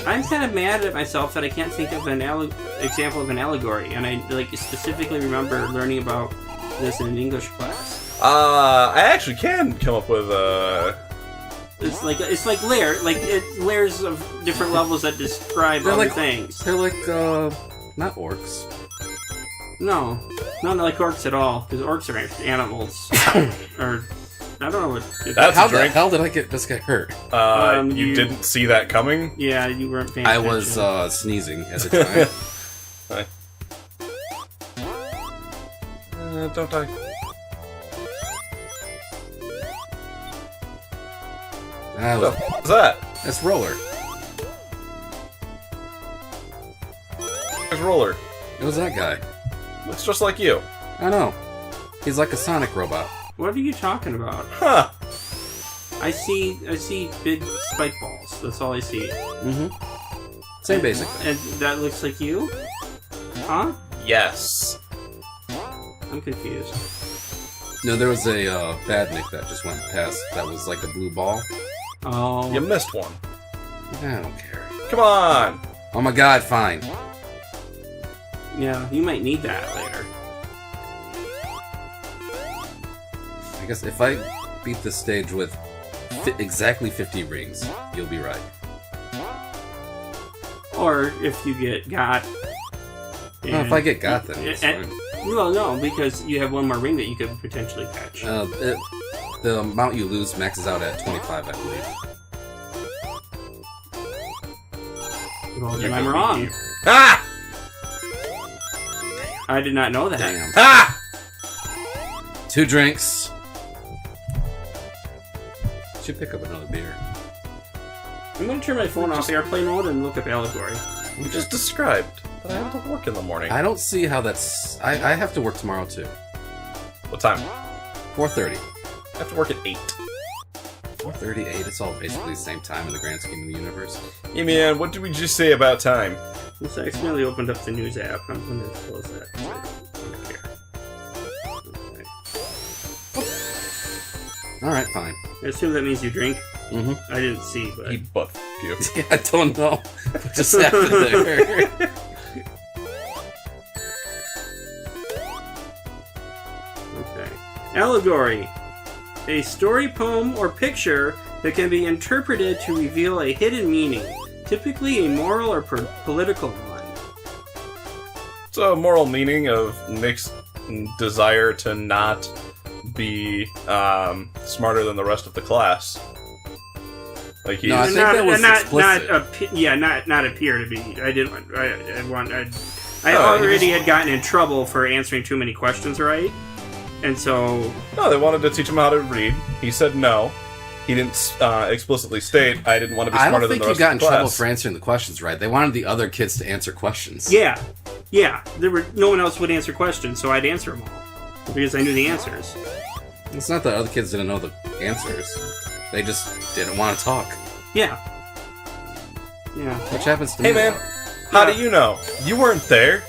I'm kind of mad at myself that I can't think of an example of an allegory, and I specifically remember learning about this in an English class. I actually can come up with It's like layers of different levels that describe other things. They're like not orcs. No, not like orcs at all, because orcs are animals. Or I don't know what. How the hell did I just get hurt? You didn't see that coming? Yeah, you weren't paying I attention. was sneezing at the time. Don't die. What's that? That's Roller. Where's Roller? It was that guy. Looks just like you. I know. He's like a Sonic robot. What are you talking about? Huh. I see big spike balls. That's all I see. Mm-hmm. Same basic. And that looks like you? Huh? Yes. I'm confused. No, there was a badnik that just went past that was like a blue ball. Oh. You missed one. I don't care. Come on. Oh my god, fine. Yeah, you might need that later. I guess if I beat this stage with exactly 50 rings, you'll be right. Or if you get got. No, if I get got, then it's fine. Well, no, because you have one more ring that you could potentially catch. The amount you lose maxes out at 25, I believe. Well, then I'm wrong. Ah! I did not know that. Damn. Ah! 2 drinks. Should pick up another beer. I'm going to turn my phone off airplane mode and look up allegory. We just described that I have to work in the morning. I don't see how that's... I have to work tomorrow, too. What time? 4:30. I have to work at 8. 4:38, it's all basically the same time in the grand scheme of the universe. Hey man, what did we just say about time? This accidentally opened up the news app. I'm going to close that. I don't care. Okay. Alright, fine. I assume that means you drink. Mm-hmm. I didn't see, but... He butt you. Yeah, I don't know what just happened there. Okay. Allegory. A story, poem, or picture that can be interpreted to reveal a hidden meaning, typically a moral or political one. It's a moral meaning of Nick's desire to not be smarter than the rest of the class. Like he's No, I think that was explicit. Not appear to be. I didn't. I already had gotten in trouble for answering too many questions right, and so. No, they wanted to teach him how to read. He said no. He didn't explicitly state, I didn't want to be smarter than the rest of the class. I don't think you got in trouble for answering the questions right. They wanted the other kids to answer questions. Yeah. No one else would answer questions, so I'd answer them all because I knew the answers. It's not that other kids didn't know the answers. They just didn't want to talk. Yeah. Which happens to me. Hey man, how do you know? You weren't there.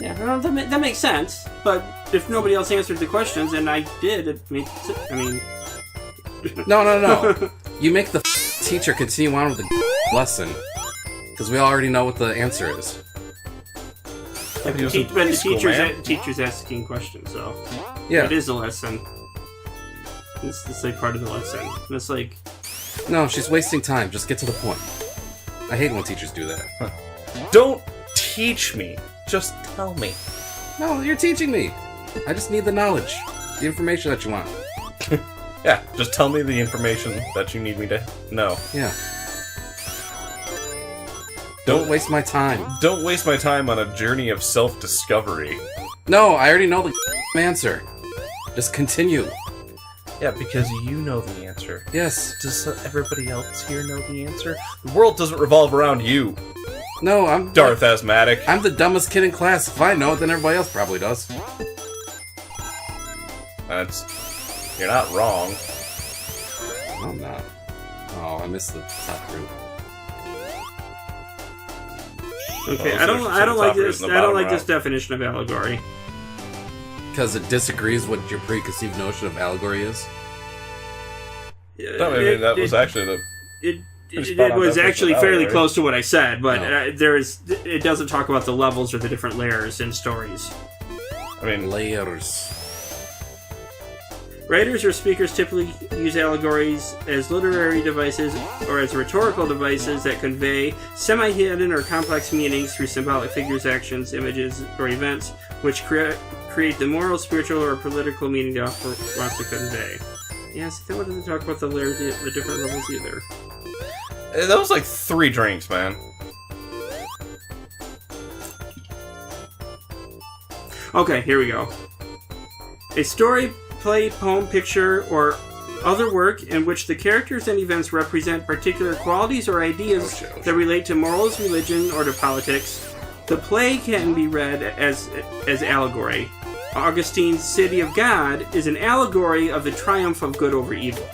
Yeah, well, that makes sense. But if nobody else answered the questions and I did, it makes sense. I mean... No. You make the teacher continue on with the lesson. Because we already know what the answer is. But the teacher's asking questions, so... Yeah. It is a lesson. It's like part of the lesson. And it's like... No, she's wasting time. Just get to the point. I hate when teachers do that. Don't teach me. Just tell me. No, you're teaching me. I just need the knowledge. The information that you want. Yeah, just tell me the information that you need me to know. Yeah. Don't waste my time. Don't waste my time on a journey of self-discovery. No, I already know the answer. Just continue. Yeah, because you know the answer. Yes. Does everybody else here know the answer? The world doesn't revolve around you. No, I'm... Darth Asthmatic. I'm the dumbest kid in class. If I know it, then everybody else probably does. You're not wrong. No, I'm not. Oh, I missed the top group. Okay, Well, I don't like this. I don't like this definition of allegory. Because it disagrees what your preconceived notion of allegory is? No, I mean, that was actually the... it was actually fairly close to what I said, but it doesn't talk about the levels or the different layers in stories. I mean, Layers. Writers or speakers typically use allegories as literary devices or as rhetorical devices that convey semi-hidden or complex meanings through symbolic figures, actions, images, or events, which create the moral, spiritual, or political meaning the author wants to convey. Yes, that doesn't talk about the layers, the different levels either. that was like 3 drinks, man. Okay, here we go. A story, play, poem, picture, or other work in which the characters and events represent particular qualities or ideas that relate to morals, religion, or to politics. The play can be read as allegory. Augustine's City of God is an allegory of the triumph of good over evil.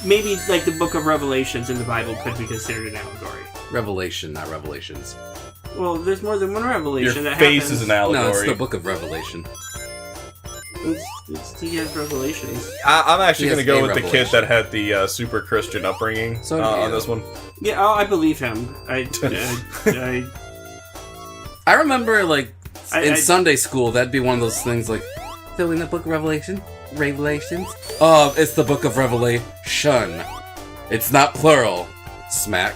Maybe like the Book of Revelations in the Bible could be considered an allegory. Revelation, not Revelations. Well, there's more than one revelation Your that face happens. is an allegory. No, it's the Book of Revelation. He has revelations. I'm actually He going to has go a with the kid that had the super Christian upbringing on this one. Yeah, I believe him. I remember, like, in I- Sunday school, that'd be one of those things like, so in the Book of Revelations? It's the Book of Revelation. It's not plural. Smack.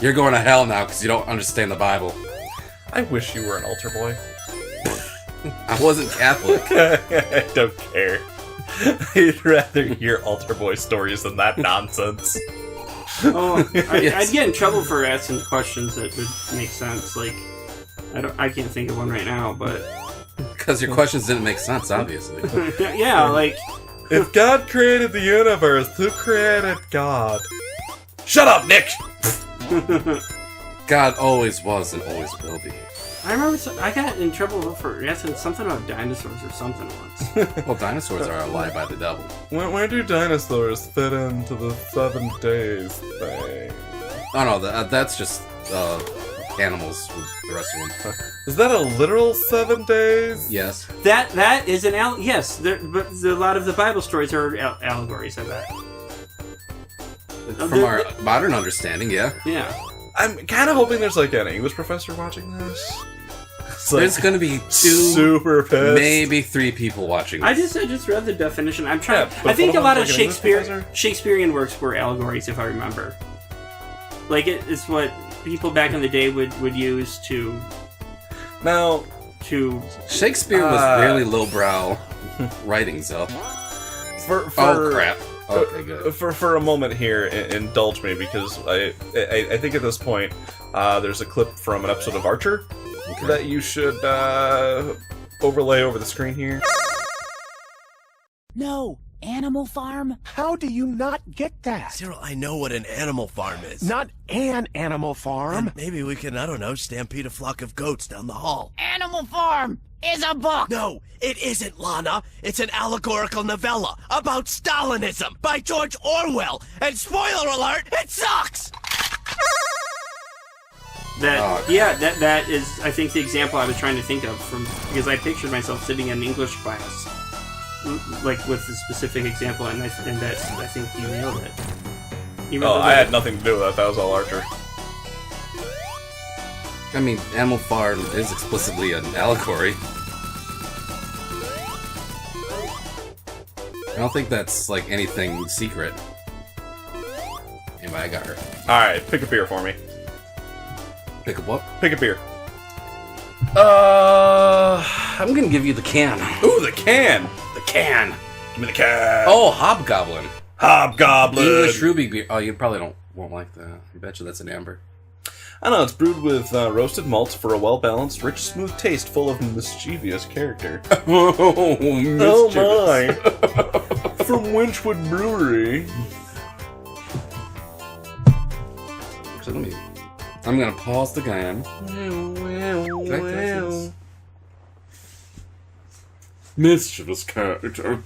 You're going to hell now because you don't understand the Bible. I wish you were an altar boy. I wasn't Catholic. I don't care. I'd rather hear altar boy stories than that nonsense. I'd get in trouble for asking questions that would make sense. Like, I can't think of one right now, but Because your questions didn't make sense, obviously. yeah, like If God created the universe, who created God? Shut up, Nick! God always was and always will be. I remember I got in trouble for asking something about dinosaurs or something once. Well, dinosaurs are a lie by the devil. Where do dinosaurs fit into the 7 days thing? Oh no, that's just animals with the rest of them. Is that a literal 7 days? Yes. That is an yes, but a lot of the Bible stories are allegories of that. From our modern understanding, yeah. Yeah. I'm kind of hoping there's like an English professor watching this. There's gonna be 2, super pissed. maybe 3 people watching this. I just read the definition. I'm trying. Yeah, but I think what a lot about, of like, an English professor? Shakespearean works were allegories, if I remember. Like it's what people back in the day would use to Now, Shakespeare was really lowbrow writings, though. for Oh crap. Okay, good. For a moment here, indulge me because I think at this point there's a clip from an episode of Archer that you should overlay over the screen here. No, Animal Farm? How do you not get that? Cyril, I know what an animal farm is. Not an animal farm. And maybe we can, I don't know, stampede a flock of goats down the hall. Animal Farm is a book! No, it isn't, Lana. It's an allegorical novella about Stalinism by George Orwell. And spoiler alert, it sucks! That is, I think, the example I was trying to think of because I pictured myself sitting in English class, like with the specific example, and I think you nailed it. I had nothing to do with that. That was all Archer. I mean, Animal Farm is explicitly an allegory. I don't think that's, like, anything secret. Anyway, I got her. Alright, pick a beer for me. Pick up what? Pick a beer. I'm gonna give you the can. Ooh, the can! The can! Give me the can! Oh, Hobgoblin. Hobgoblin! English ruby beer. Oh, you probably won't like that. I bet you that's an amber. I don't know, it's brewed with roasted malts for a well-balanced, rich, smooth taste full of mischievous character. Oh my! From Winchwood Brewery. So I'm gonna pause the game. Mischievous character.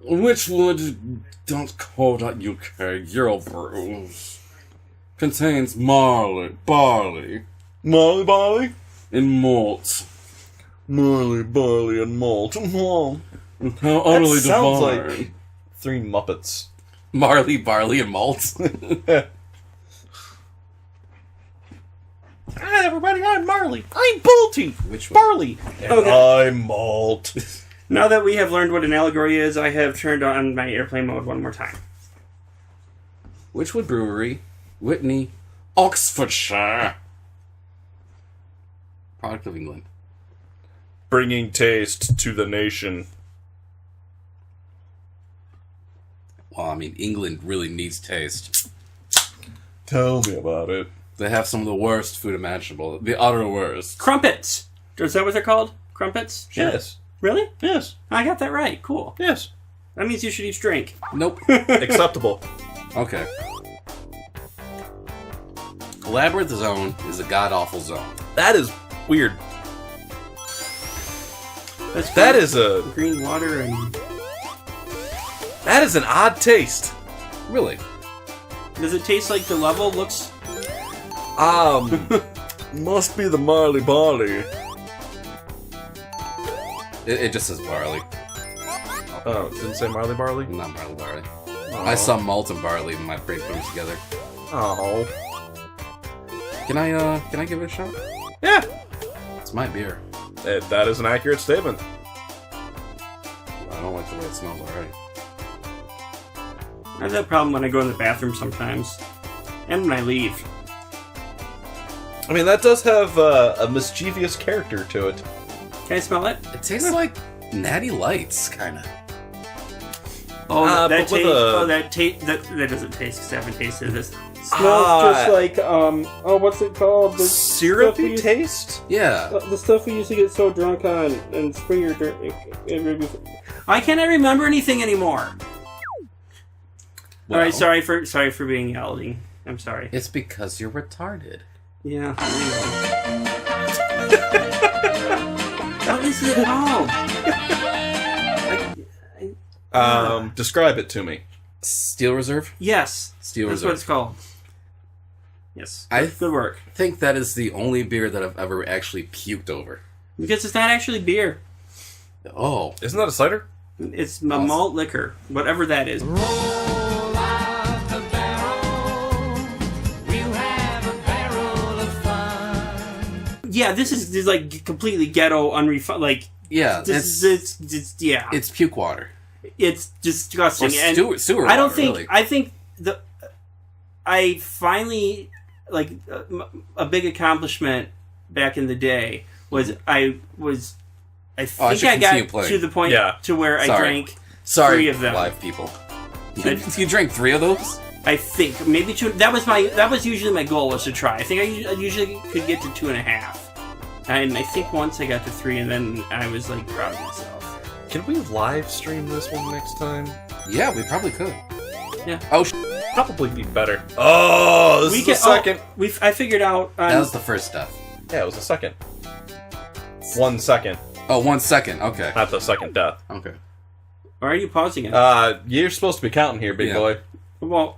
Witchwood.co.uk Euro brews. Contains barley, Molly Barley? and malt. Molly, barley, and malt. How utterly That sounds divine. like 3 Muppets. Marley, barley, and malt. Hi, everybody, I'm Marley. I'm Bolty. Which one? Barley. And I'm Malt. Now that we have learned what an allegory is, I have turned on my airplane mode one more time. Whichwood Brewery, Whitney, Oxfordshire. Product of England. Bringing taste to the nation. Well, I mean, England really needs taste. Tell me about it. They have some of the worst food imaginable. The utter worst. Crumpets! Is that what they're called? Crumpets? Yes. Really? Yes. I got that right. Cool. Yes. That means you should each drink. Nope. Acceptable. Okay. Labyrinth Zone is a god-awful zone. That is weird. That's That green- is a... green water and... That is an odd taste. Really? Does it taste like the level looks... Must be the Marley Barley. It just says barley. Oh, didn't say Marley Barley? Not barley, barley. Aw. I saw malt and barley and my brain put them together. Oh. Can I give it a shot? Yeah. It's my beer. That is an accurate statement. I don't like the way it smells already. I have that problem when I go in the bathroom sometimes. And when I leave. I mean, that does have a mischievous character to it. Can I smell it? It tastes like Natty Lights, kind of. Oh, but that with taste. a- Oh, that doesn't taste because I haven't tasted this. Smells Ah. just like what's it called? The Syrupy stuff taste? Yeah. the stuff we used to get so drunk on and spring your drink. Why can't I remember anything anymore? Well, All right, sorry for being yelling. I'm sorry. It's because you're retarded. Yeah. What is it called? Describe it to me. Steel Reserve? Yes, Steel that's Reserve. what it's called. Yes, I good work. I think that is the only beer that I've ever actually puked over. Because it's not actually beer. Oh. Isn't that a cider? It's a malt liquor, whatever that is. Yeah, this is like completely ghetto, unrefined. Like, Yeah, it's yeah, it's puke water. it's disgusting. Or And sewer I don't water, think. really. I think I finally like a big accomplishment back in the day was I think I should got continue playing. to the point Yeah. to where I Sorry. drank Sorry, 3 of them. live people. You drank 3 of those? I think maybe 2. That was usually my goal, was to try. I think I usually could get to 2.5, and I think once I got to 3, and then I was like proud of myself. Can we live stream this one next time? Yeah, we probably could. Yeah. Oh, Probably be better. Oh, this is the second. I figured out. that was the first death. Yeah, it was the second. 1 second, Oh, 1 second. Okay. not the second death. Okay. Why are you pausing it? You're supposed to be counting here, big Yeah. boy. Well,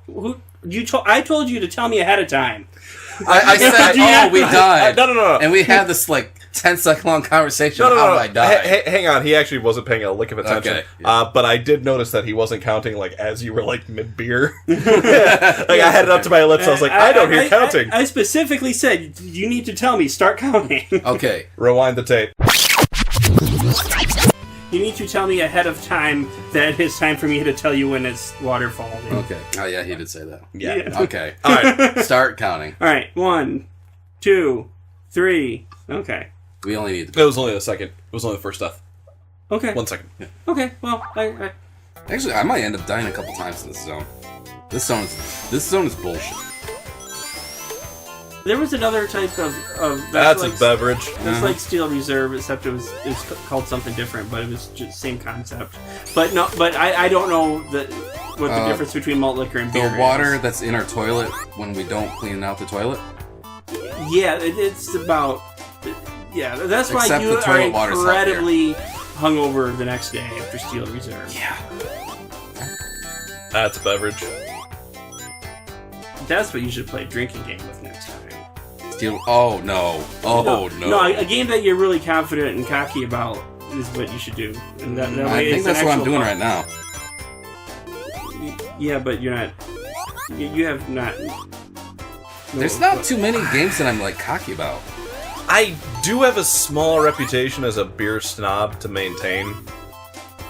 I told you to tell me ahead of time. I said, oh, we died. No. And we had this, 10-second long conversation No. on how I died. Hang on, he actually wasn't paying a lick of attention. Okay, yeah. But I did notice that he wasn't counting, as you were, mid-beer. I had it up to my lips, I was like, I don't hear counting. I specifically said, you need to tell me, start counting. Okay. Rewind the tape. You need to tell me ahead of time that it's time for me to tell you when it's waterfall. Okay. Oh, yeah, he did say that. Yeah. Okay. All right. Start counting. All right, 1, 2, 3. Okay. We only need... It was only the second. It was only the first death. Okay. 1 second. Okay. Well, I Actually, I might end up dying a couple times in this zone. This zone is bullshit. there was another type of That's a beverage. It's like Steel Reserve, except it was called something different, but it was just same concept. But I don't know what the difference between malt liquor and beer The water is. that's in our toilet when we don't clean out the toilet. Yeah, it's about. Yeah, that's why Except you the are toilet water's incredibly hungover the next day after Steel Reserve. Yeah. That's a beverage. That's what you should play a drinking game with next time. Steel. Oh no. Oh no. No, a game that you're really confident and cocky about is what you should do. And that way I think it's that's an what I'm actual doing fun. right now. Yeah, but you're not. You have not. There's not too many games that I'm like cocky about. I do have a small reputation as a beer snob to maintain.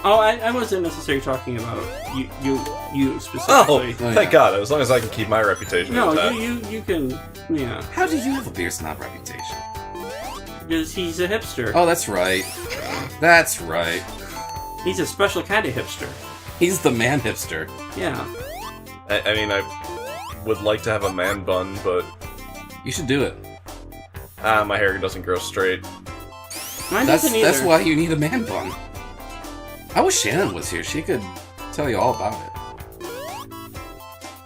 Oh, I wasn't necessarily talking about you Oh, specifically. thank God! As long as I can keep my reputation No, intact. you can. Yeah, How do you have a beer snob reputation? because he's a hipster. Oh, that's right. That's right. He's a special kind of hipster. He's the man hipster. Yeah. I mean, I would like to have a man bun, but You should do it. my hair doesn't grow straight. Mine doesn't either. That's why you need a man bun. I wish Shannon was here. She could tell you all about it.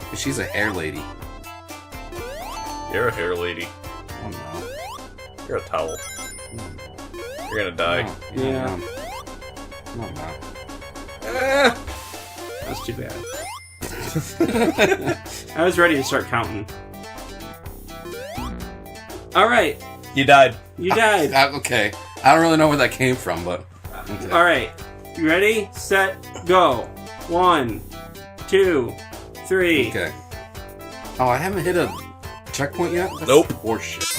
'Cause she's a hair lady. You're a hair lady. Oh no. You're a towel. You're gonna die. Oh, Yeah. No, no. Eh. That's too bad. I was ready to start counting. All right, You died. you died. Okay. I don't really know where that came from, but. Okay. All right, you ready? Set, go. 1, 2, 3. Okay. Oh, I haven't hit a checkpoint yet? That's Nope. horseshit.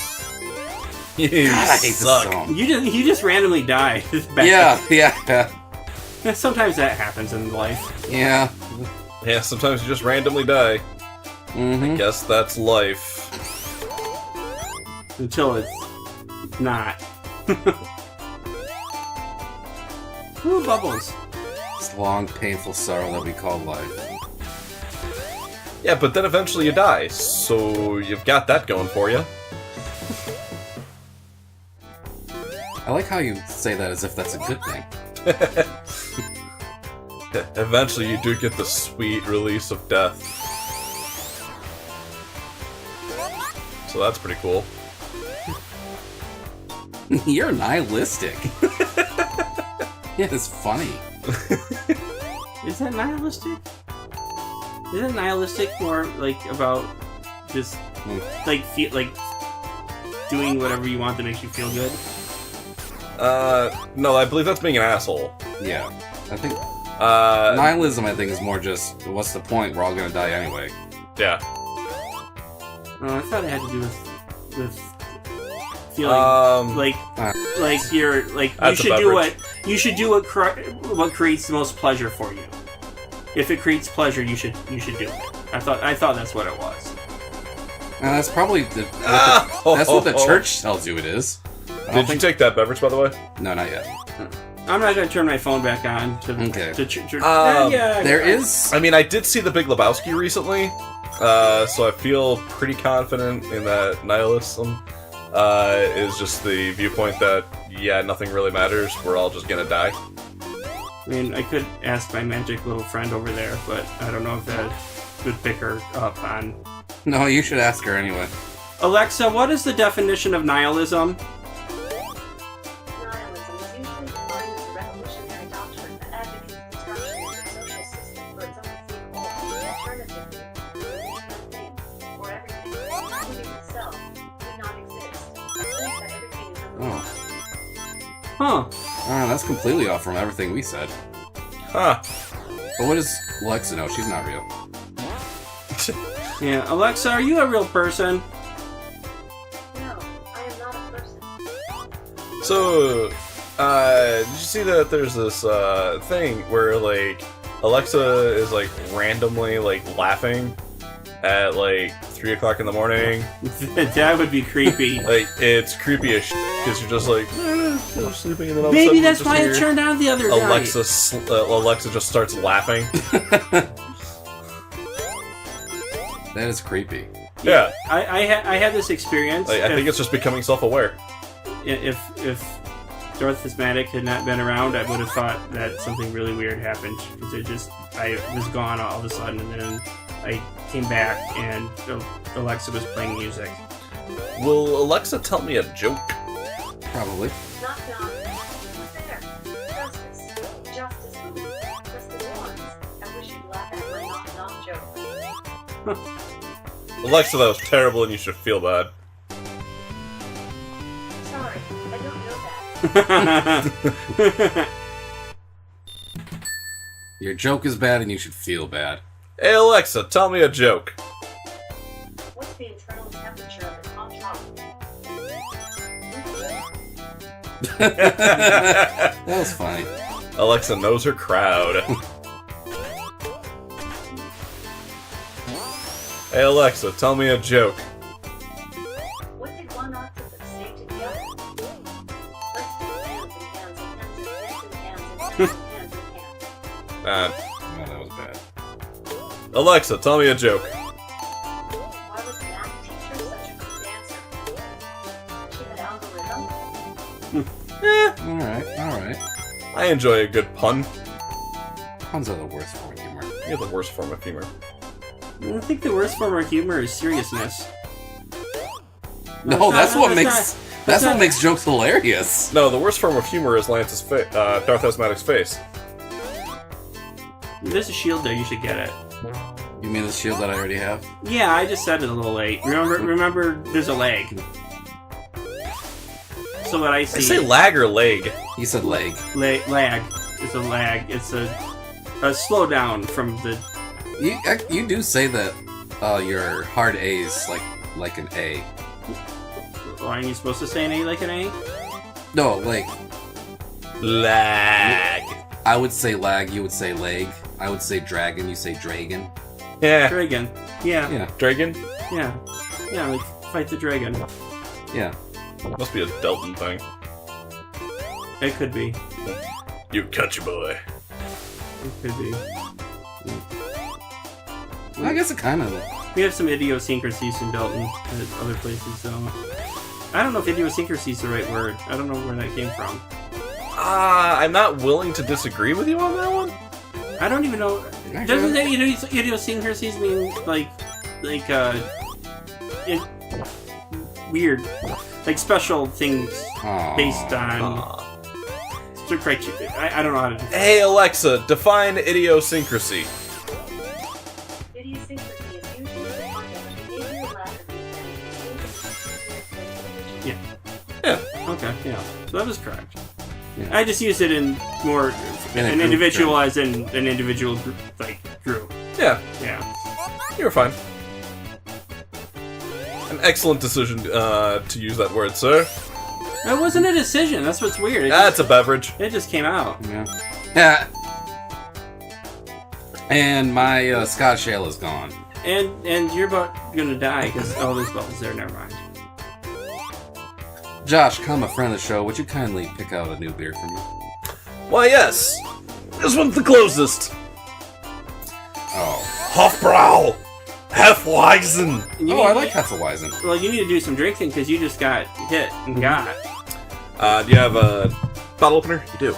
You God, I hate this suck. song. You just randomly die. Yeah. Sometimes that happens in life. Yeah. Yeah, sometimes you just randomly die. Mm-hmm. Guess that's life. Until it's not. Ooh, bubbles. This long, painful sorrow that we call life. Yeah, but then eventually you die, so you've got that going for you. I like how you say that as if that's a good thing. Eventually you do get the sweet release of death. So that's pretty cool. You're nihilistic. Yeah, it's funny. Is that nihilistic? Isn't nihilistic more like about just like doing whatever you want that makes you feel good? No, I believe that's being an asshole. Yeah. I think Nihilism. nihilism, I think, is more just, what's the point? We're all gonna die anyway. Yeah. I thought it had to do with feeling like you're like you That's a should do beverage. what creates the most pleasure for you. If it creates pleasure, you should do it. I thought that's what it was. That's probably that's what the church tells you it is. Did you take that beverage, by the way? No, not yet. I'm not gonna turn my phone back on to Okay. There is. I mean, I did see The Big Lebowski recently, so I feel pretty confident in that nihilism is just the viewpoint that, yeah, nothing really matters, we're all just gonna die. I mean, I could ask my magic little friend over there, but I don't know if that would pick her up on. No, you should ask her anyway. Alexa, what is the definition of nihilism? Nihilism is usually defined as a revolutionary doctrine that advocates destruction of the social system for its own sake or, alternatively, the belief that things, or everything, including itself, do not exist. A belief that everything is illusion. Huh. That's completely off from everything we said. Huh. But what does Alexa know? She's not real. Yeah, Alexa, are you a real person? No, I am not a person. So, did you see that there's this thing where, like, Alexa is, like, randomly, like, laughing at, like, 3 o'clock in the morning? That would be creepy. Like, it's creepy as shit, because you're just like, I'm sleeping, and then all of a Maybe sudden that's you why just it hear turned on the other night. Alexa just starts laughing. That is creepy. Yeah. I had this experience. Like, I think it's just becoming self-aware. If Dorothismatic had not been around, I would have thought that something really weird happened because I was gone all of a sudden, and then I came back and Alexa was playing music. Will Alexa tell me a joke? Probably. Not done. Who's there? Justice. Justice who? Justice ones. I wish you'd laugh at my not joke. Alexa, that was terrible and you should feel bad. Sorry, I don't know that. Your joke is bad and you should feel bad. Hey Alexa, tell me a joke. What's the internal temperature of a top chocolate? That was funny. Alexa knows her crowd. Hey Alexa, tell me a joke. What did one octopus say to the other? Let's do hands and hands and hands and hands and hands and hands and hands. Oh, that was bad. Alexa, tell me a joke. Why was the math teacher such a good dancer? She had algorithm. Alright. I enjoy a good pun. Puns are the worst form of humor. You're the worst form of humor. I think the worst form of humor is seriousness. No, that's what not- makes jokes hilarious. No, the worst form of humor is Lance's Darth Asthmatic's face. There's a shield there, you should get it. You mean the shield that I already have? Yeah, I just said it a little late. Remember, there's a leg. So what I see... I say lag or leg. You said leg. Lag. It's a lag. It's a slowdown from the... You do say that your hard A is like an A. Aren't you supposed to say an A like an A? No, like... Lag. I would say lag, you would say leg. I would say dragon, you say dragon. Yeah. Dragon. Yeah. Yeah. Dragon? Yeah. Yeah, like, fight the dragon. Yeah. Must be a Delton thing. It could be. You country boy. It could be. Well, I guess it kind of... We have some idiosyncrasies in Belton and other places, though. I don't know if idiosyncrasy is the right word. I don't know where that came from. I'm not willing to disagree with you on that one. I don't even know. Doesn't idiosyncrasies mean weird, like special things based on strict criteria? I don't know how to. Hey Alexa, define idiosyncrasy. Idiosyncrasy is usually defined as behavioral attributes that Yeah. Okay. Yeah. So that was correct. Yeah. I just used it in more In a an group individual term. as in an individual group, group. Yeah, Yeah. you're fine. An excellent decision to use that word, sir. That wasn't a decision. That's what's weird. That's a beverage. It just came out. Yeah. And my Scotch ale is gone. And you're about gonna die because there's bubbles there. Never mind. Josh, come a friend of the show, would you kindly pick out a new beer for me? Why, yes. This one's the closest. Oh. Hofbrau. Hefeweizen. You I need- like Hefeweizen. Well, you need to do some drinking because you just got hit and got. Do you have a bottle opener? You do.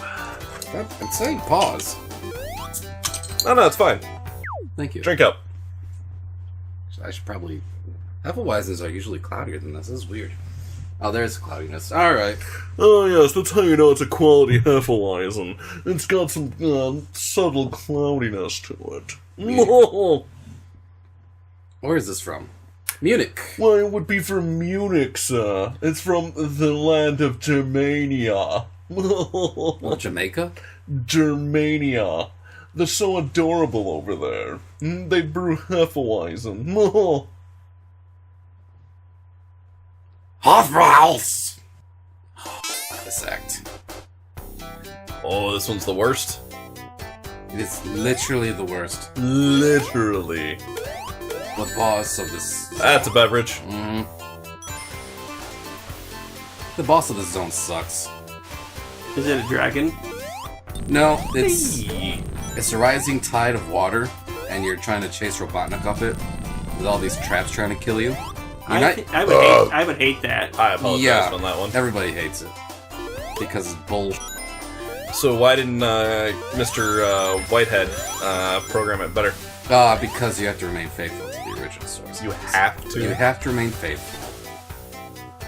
I'm saying pause. No, it's fine. Thank you. Drink up. I should probably... Hefeweizens are usually cloudier than this. This is weird. Oh, there's cloudiness. Alright. Oh yes, that's how you know it's a quality Hefeweizen. It's got some subtle cloudiness to it. Where is this from? Munich. Well, it would be from Munich, sir. It's from the land of Germania. Well, Jamaica? Germania. They're so adorable over there. They brew Hefeweizen. Hofbrau's! This act. Oh, this one's the worst. It is literally the worst. Literally. The boss of this... That's a beverage. The boss of this zone sucks. Is it a dragon? No, it's a rising tide of water, and you're trying to chase Robotnik up it, with all these traps trying to kill you. I would hate that. I apologize Yeah, on that one. everybody hates it. Because it's bullshit. So why didn't Mr. Whitehead program it better? Because you have to remain faithful to the original source. You have to. You have to remain faithful.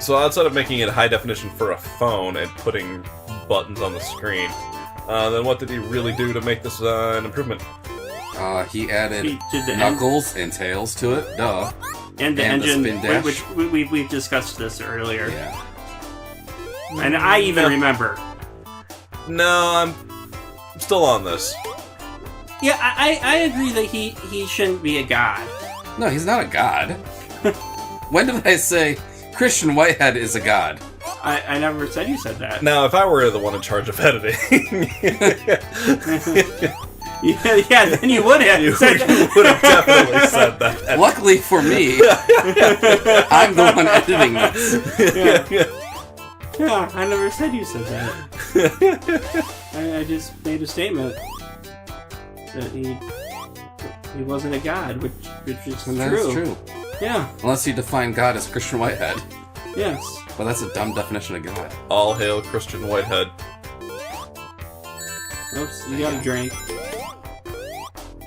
So outside of making it high definition for a phone and putting buttons on the screen, then what did he really do to make this an improvement? He added He did the knuckles and tails to it, duh. And the And the engine, spin dash. which we've discussed this earlier. Yeah. And I even remember. No, I'm still on this. Yeah, I agree that he shouldn't be a god. No, he's not a god. When did I say Christian Whitehead is a god? I never said you said that. Now, if I were the one in charge of editing, yeah, then you would have. you would have definitely said that. Luckily for me, I'm the one editing this. Yeah, I never said you said that. I just made a statement that he wasn't a god, which is And true. that's true. Yeah. Unless you define God as Christian Whitehead. Yes. But that's a dumb definition of God. All hail Christian Whitehead. Oops, you got a drink.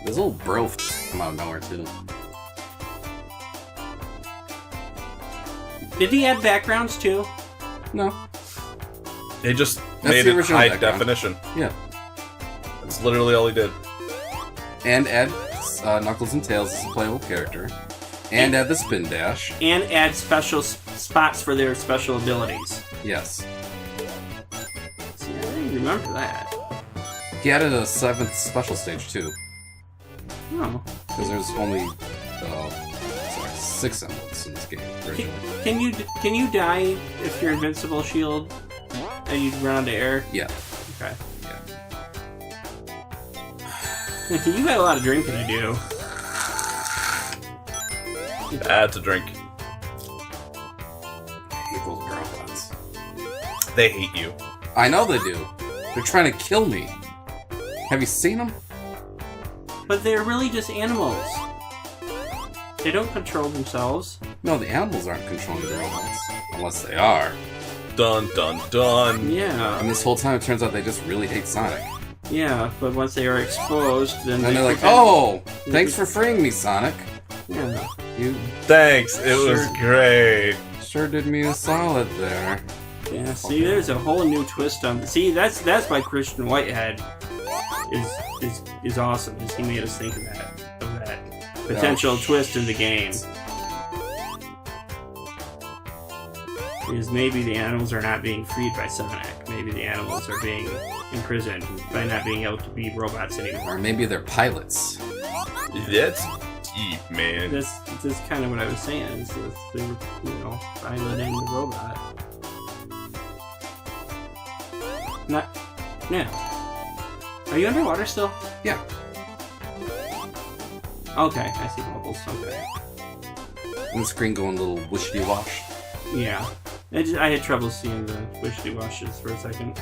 This little bro come out of nowhere too. Did he add backgrounds too? No. He just That's made the it original high background. definition. Yeah. That's literally all he did. And add Knuckles and Tails as a playable character. And add the spin dash. And add special spots for their special abilities. Yes. See, I didn't remember that. He added a 7th special stage too. Oh. Because there's only 6 emeralds in this game originally. Can you die if you're invincible shield and you run out of air? Yeah. Okay. You got a lot of drinking to do. Add to drink. I hate those robots. They hate you. I know they do. They're trying to kill me. Have you seen them? But they're really just animals. They don't control themselves. No, the animals aren't controlling the robots. Unless they are. Dun dun dun. Yeah. And this whole time it turns out they just really hate Sonic. Yeah, but once they are exposed, then And they're like, pretend- oh, thanks for freeing me, Sonic. Yeah. You Thanks, it was Sure. great. sure did me a solid there. Yeah, see, there's a whole new twist on. See, that's why Christian Whitehead is awesome. Is he made us think of that potential twist in the game. Is maybe the animals are not being freed by Sonic. Maybe the animals are being imprisoned by not being able to be robots anymore. Or maybe they're pilots. That's deep, man. That's kind of what I was saying. Is that they were, piloting the robot. Not now. Are you underwater still? Yeah. Okay, I see bubbles. Okay. And the screen going a little wishy-wash. Yeah. I had trouble seeing the wishy-washes for a second.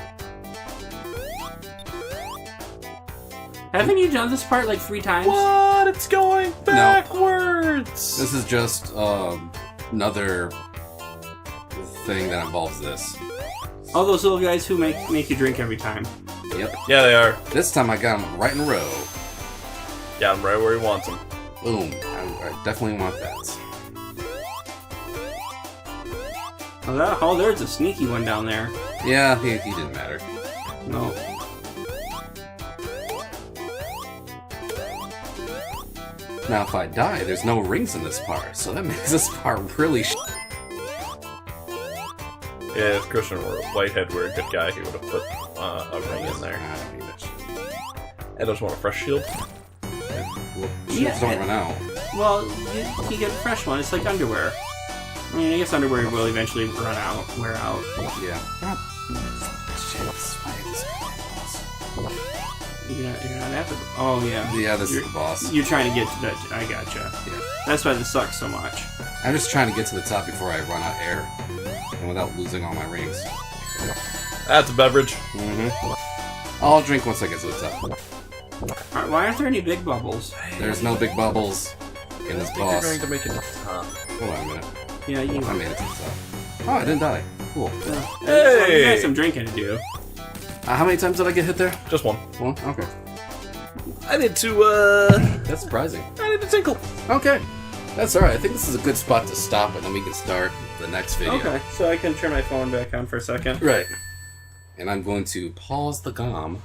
Haven't you done this part like 3 times? What? It's going backwards! This is just another thing that involves this. All those little guys who make you drink every time. Yep. Yeah, they are. This time I got them right in a row. Yeah, I'm right where he wants them. Boom. I definitely want that. Oh, there's a sneaky one down there. Yeah, he didn't matter. No. Now if I die, there's no rings in this part, so that makes this part really Yeah, if Christian Whitehead were a good guy, he would have put a ring in there. I don't need that shit. I just want a fresh shield. Well, shields Yeah, don't run out. Well, you get a fresh one. It's like underwear. I mean, I guess underwear will eventually wear out. Yeah. You're not at the... Oh, yeah. Yeah, this You're- is the boss. You're trying to get to that... I gotcha. Yeah. That's why this sucks so much. I'm just trying to get to the top before I run out of air. And without losing all my rings. That's a beverage. Mm-hmm. I'll drink once I get to the top. Why aren't there any big bubbles? There's no big bubbles in this boss. You're going to make it top. Hold on a minute. Yeah, you... I made it to the top. Oh, I didn't die. Cool. Hey! You got some drinking to do. How many times did I get hit there? Just one. One? Okay. I need to, That's surprising. I need to tinkle. Okay. That's alright. I think this is a good spot to stop, and then we can start the next video. Okay, so I can turn my phone back on for a second. Right. And I'm going to pause the GOM